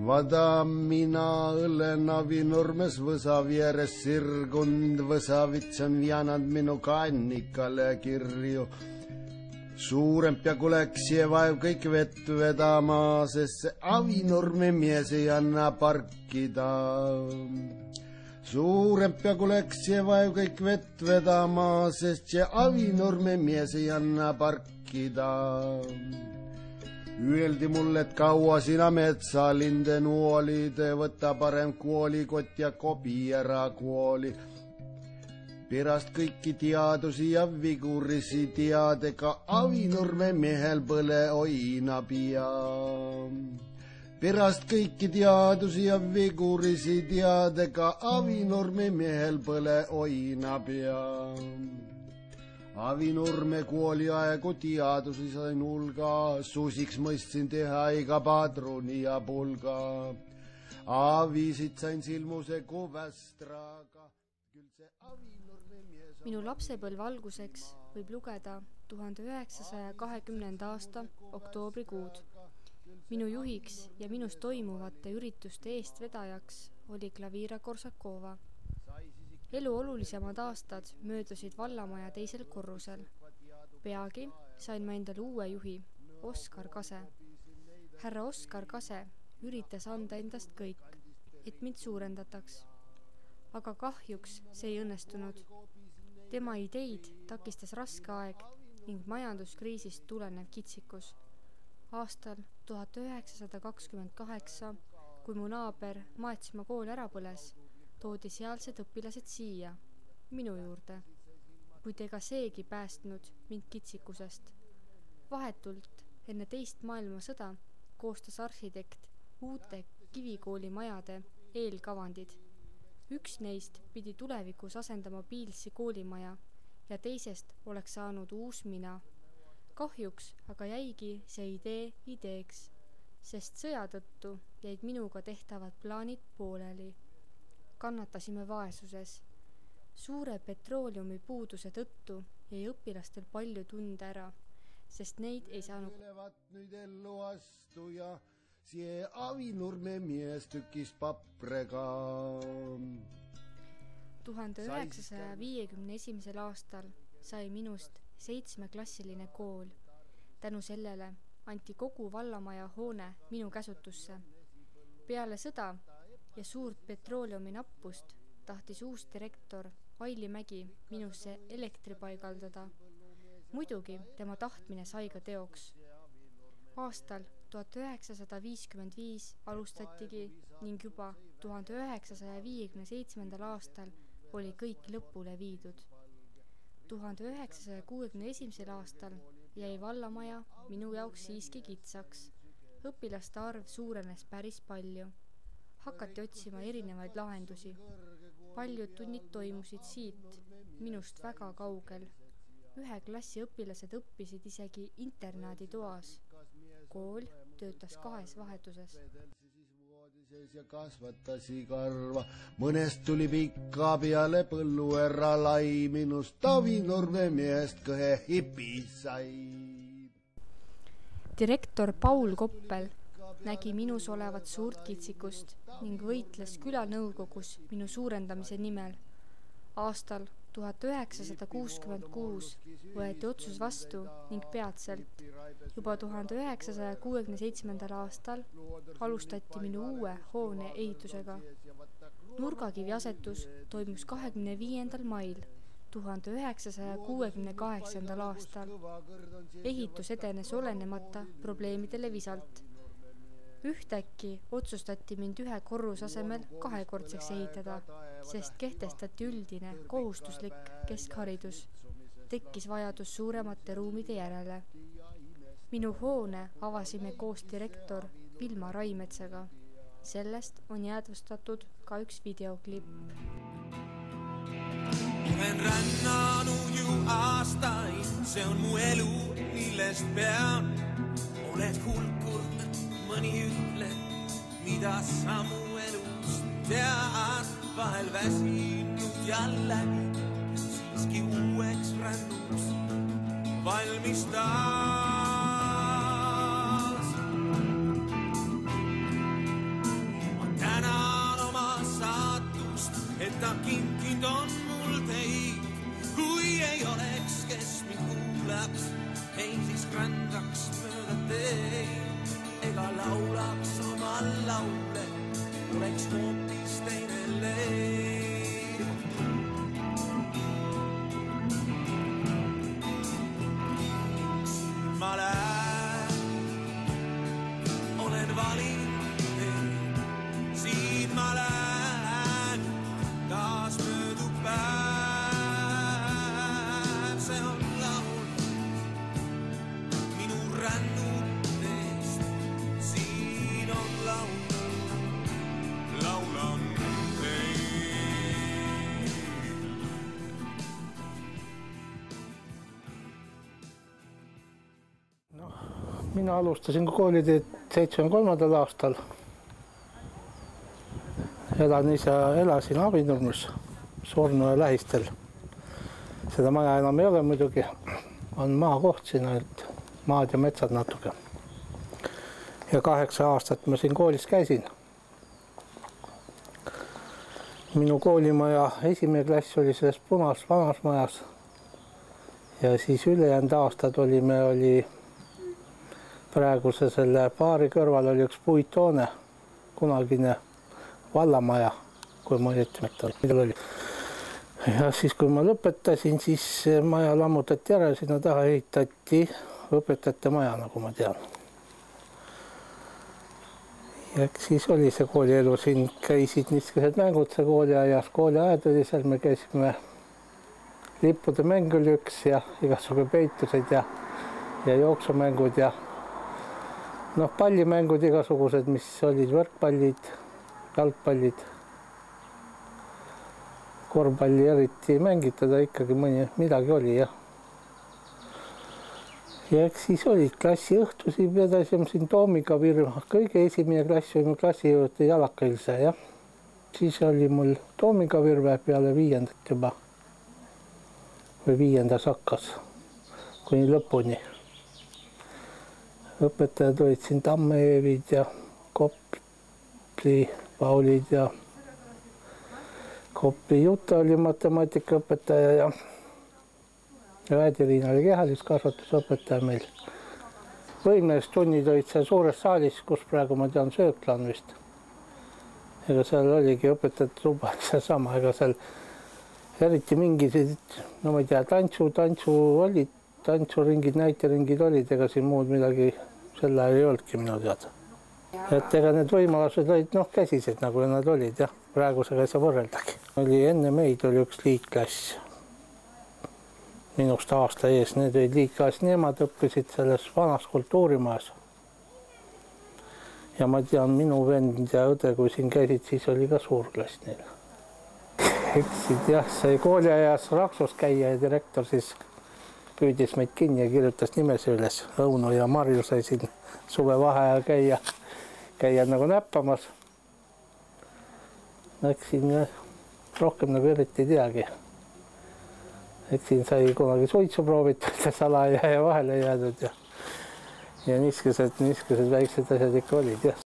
Vada mina õlen Avinurmes võsa vieres sirgund, võsavitsan vianad minu kannikale kirju. Suurem peagu läks ja vaev kõik vett vedama, sest see Avinurme mees ei anna parkida. Suurem peagu läks ja vaev kõik vett vedama, sest see Avinurme mees ei anna parkida. Öeldi mulle, et kaua sina metsalinden olid, võta parem koolikott ja kobi ära kooli. Pärast kõiki teadusi ja vigurisi tead, ega Avinurme mehel põle oina pea. Pärast kõiki teadusi ja vigurisi tead, ega Avinurme mehel põle oina pea. Avinurme kooliaegu teadusi sain hulga, susiks mõistsin teha iga padruni ja pulga. Avisid sain silmuse kui västraga. Minu lapsepõlve alguseks võib lugeda 1920. aasta oktoobrikuud. Minu juhiks ja minus toimuvate ürituste eestvedajaks oli Klavira Korsakova. Elu olulisemad aastad möödusid vallamaja teisel korrusel. Peagi sain ma endale uue juhi, Oskar Kase. Härra Oskar Kase üritas anda endast kõik, et mind suurendataks. Aga kahjuks see ei õnnestunud. Tema ideid takistas raske aeg ning majanduskriisist tulenev kitsikus. Aastal 1928, kui mu naaber Maatsimaa kool ära põles, toodi sealsed õpilased siia, minu juurde, kuid ega seegi päästnud mind kitsikusest. Vahetult enne teist maailmasõda koostas arhitekt uute kivikoolimajade eelkavandid. Üks neist pidi tulevikus asendama Piilsi koolimaja ja teisest oleks saanud uus mina. Kahjuks aga jäigi see idee ideeks, sest sõja tõttu jäid minuga tehtavad plaanid pooleli. Kannatasime vaesuses. Suure petrooleumi puuduse tõttu jäi õpilastel palju tunde ära, sest neid ei saanud. Nüüd ellu astuja, see Avinurme mees tükis paprega. 1951. aastal sai minust 7-klassiline kool. Tänu sellele anti kogu vallamaja hoone minu käsutusse. Peale sõda ja suurt petrooleumi nappust tahtis uus direktor Aili Mägi minusse elektri paigaldada. Muidugi tema tahtmine sai ka teoks. Aastal 1955 alustatigi ning juba 1957. aastal oli kõik lõpule viidud. 1961. aastal jäi vallamaja minu jaoks siiski kitsaks. Õpilaste arv suurenes päris palju. Hakati otsima erinevaid lahendusi. Paljud tunnid toimusid siit, minust väga kaugel. 1 klassi õpilased õppisid isegi internaaditoas. Kool töötas 2 vahetuses. Ja kasvatasi karva, mõnest tuli pikka peale põlluerra lai, minust Avinurme meest kõhe hipi sai. Direktor Paul Koppel nägi minus olevat suurt kitsikust ning võitles külanõukogus minu suurendamise nimel. Aastal 1966 võeti otsus vastu ning peatselt, juba 1967. aastal alustati minu uue hoone ehitusega. Nurgakivi asetus toimus 25. mail 1968. aastal. Ehitus edenes olenemata probleemidele visalt. Ühtäkki otsustati mind 1 korruse asemel 2-kordseks ehitada, sest kehtestati üldine kohustuslik keskharidus. Tekkis vajadus suuremate ruumide järele. Minu hoone avasime koos direktor Vilma Raimetsaga. Sellest on jäädvustatud ka üks videoklipp. Olen rännanud ju aastaid, see on mu elu, millest pean. Oled hulkur, mõni ütleb, mida sa mu elust tead. Vahel väsinud jällegi, siiski uueks rännuks valmis taas. ta kinkind on mul teid. Kui ei oleks, kes mind kuulaks, ei siis rändaks mööda teid. Ega laulaks oma laule, oleks hoopis teine leid. Siin ma lähen, olen valinud teid. Siin ma lähen, taas möödub päev. See on laul minu rännutest. Siin on laul, laulan teid. Mina alustasin kooliteed 73. aastal. Elasin Avinurmes, Soornoja lähistel. Seda maja enam ei ole muidugi. On maakoht siin, ainult maad ja metsad natuke. Ja 8 aastat ma siin koolis käisin. Minu koolimaja esimene klass oli selles punas vanas majas. Ja siis ülejäänud aastad oli praeguse selle baari kõrval oli üks puithoone, kunagine vallamaja, kui ma õieti mõtlen. Ja siis, kui ma lõpetasin, siis maja lammutati ära ja sinna taha ehitati õpetajate maja, nagu ma tean. Ja siis oli see koolielu, siin käisid niisugused mängud, see kooliajas. Kooliajad oli seal, me käisime lippude mäng oli üks ja igasugu peitused ja jooksumängud ja pallimängud igasugused, mis olid võrkpallid, jalgpallid, korvpalli eriti mängitada ikkagi midagi oli jah. Ja eks siis olid klassiõhtusi, vedasime siin Toomiga virma. Kõige esimene klass oli mu klassi juurde Jalakailse jah. Siis oli mul Toomiga virve peale 5. juba või 5. hakkas kuni lõpuni. Õpetajad olid siin Tammeevid ja Kopli Paulid ja Kopli Juta oli matemaatikaõpetaja ja Väediriina oli kehaliskasvatusõpetaja meil. Võimestunnid olid seal suures saalis, kus praegu ma tean sööklan vist. Ega seal oligi õpetajate tuba sama, ega seal eriti mingisugused, no ma ei tea, tantsuringid, näiteringid olid, ega siin muud midagi sel ajal ei olnudki minu teada. Et ega need võimalused olid käsised, nagu nad olid jah, praegusega ei saa võrreldagi. Enne meid oli üks liitklass, minust aasta ees, need olid liitklass, nemad õppisid selles vanas kultuurimajas. Ja ma tean, minu vend ja õde, kui siin käisid, siis oli ka suur klass neil. Eksid jah, sai kooliajas Raksus käia ja direktor siis püüdis meid kinni ja kirjutas nimesi üles. Õuno ja Marju sai siin suvevaheajal käia nagu näppamas. Eks siin rohkem nagu eriti ei teagi. Eks siin sai kunagi suitsu proovitud ja salaja ja vahele jäädud ja niisugused väiksed asjad ikka olid jah.